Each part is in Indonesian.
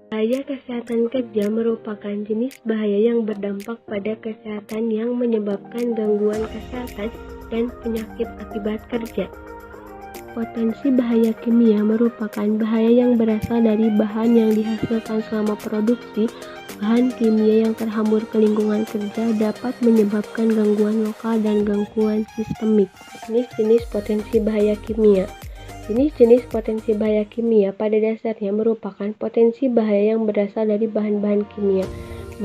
Bahaya kesehatan kerja merupakan jenis bahaya yang berdampak pada kesehatan yang menyebabkan gangguan kesehatan dan penyakit akibat kerja. Potensi bahaya kimia merupakan bahaya yang berasal dari bahan yang dihasilkan selama produksi. Bahan kimia yang terhambur ke lingkungan kerja dapat menyebabkan gangguan lokal dan gangguan sistemik. Jenis-jenis potensi bahaya kimia. Jenis-jenis potensi bahaya kimia pada dasarnya merupakan potensi bahaya yang berasal dari bahan-bahan kimia,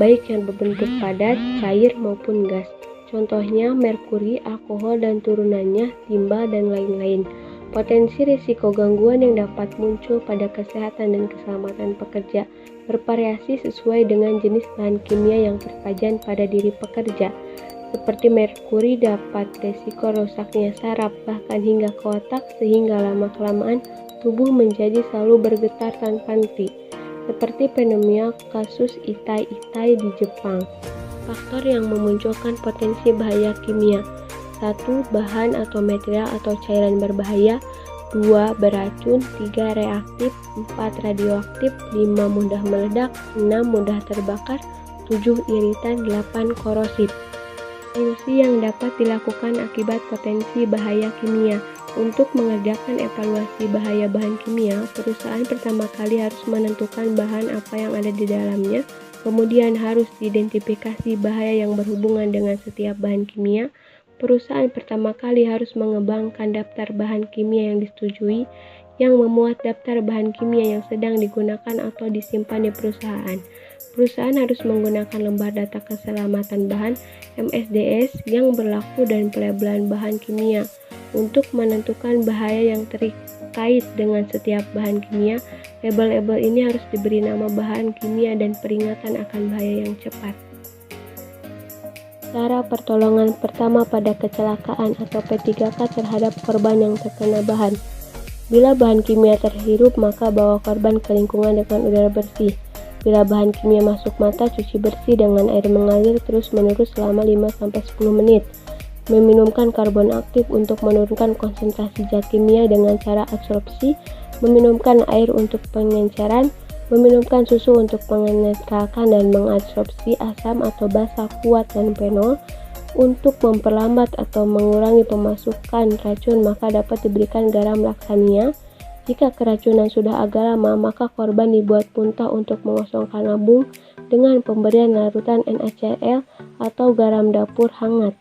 baik yang berbentuk padat, cair, maupun gas. Contohnya merkuri, alkohol dan turunannya, timbal, dan lain-lain. Potensi risiko gangguan yang dapat muncul pada kesehatan dan keselamatan pekerja bervariasi sesuai dengan jenis bahan kimia yang terpajan pada diri pekerja. Seperti merkuri dapat risiko rusaknya saraf bahkan hingga ke otak sehingga lama-kelamaan tubuh menjadi selalu bergetar tanpa henti. Seperti fenomena kasus itai-itai di Jepang. Faktor yang memunculkan potensi bahaya kimia. 1. Bahan atau material atau cairan berbahaya. 2. Beracun. 3. Reaktif. 4. Radioaktif. 5. Mudah meledak. 6. Mudah terbakar. 7. Iritan. 8. Korosif. Solusi yang dapat dilakukan akibat potensi bahaya kimia. Untuk mengerjakan evaluasi bahaya bahan kimia, perusahaan pertama kali harus menentukan bahan apa yang ada di dalamnya. Kemudian harus diidentifikasi bahaya yang berhubungan dengan setiap bahan kimia. Perusahaan pertama kali harus mengembangkan daftar bahan kimia yang disetujui, yang memuat daftar bahan kimia yang sedang digunakan atau disimpan di perusahaan. Perusahaan harus menggunakan lembar data keselamatan bahan (MSDS) yang berlaku dan pelabelan bahan kimia. Untuk menentukan bahaya yang terkait dengan setiap bahan kimia, label-label ini harus diberi nama bahan kimia dan peringatan akan bahaya yang cepat. Cara pertolongan pertama pada kecelakaan atau P3K terhadap korban yang terkena bahan. Bila bahan kimia terhirup, maka bawa korban ke lingkungan dengan udara bersih. Bila bahan kimia masuk mata, cuci bersih dengan air mengalir terus-menerus selama 5-10 menit. Meminumkan karbon aktif untuk menurunkan konsentrasi zat kimia dengan cara absorpsi. Meminumkan air untuk pengenceran. Meminumkan susu untuk menetralkan dan mengadsorpsi asam atau basa kuat dan fenol. Untuk memperlambat atau mengurangi pemasukan racun, maka dapat diberikan garam laksania. Jika keracunan sudah agak lama, maka korban dibuat muntah untuk mengosongkan lambung dengan pemberian larutan NaCl atau garam dapur hangat.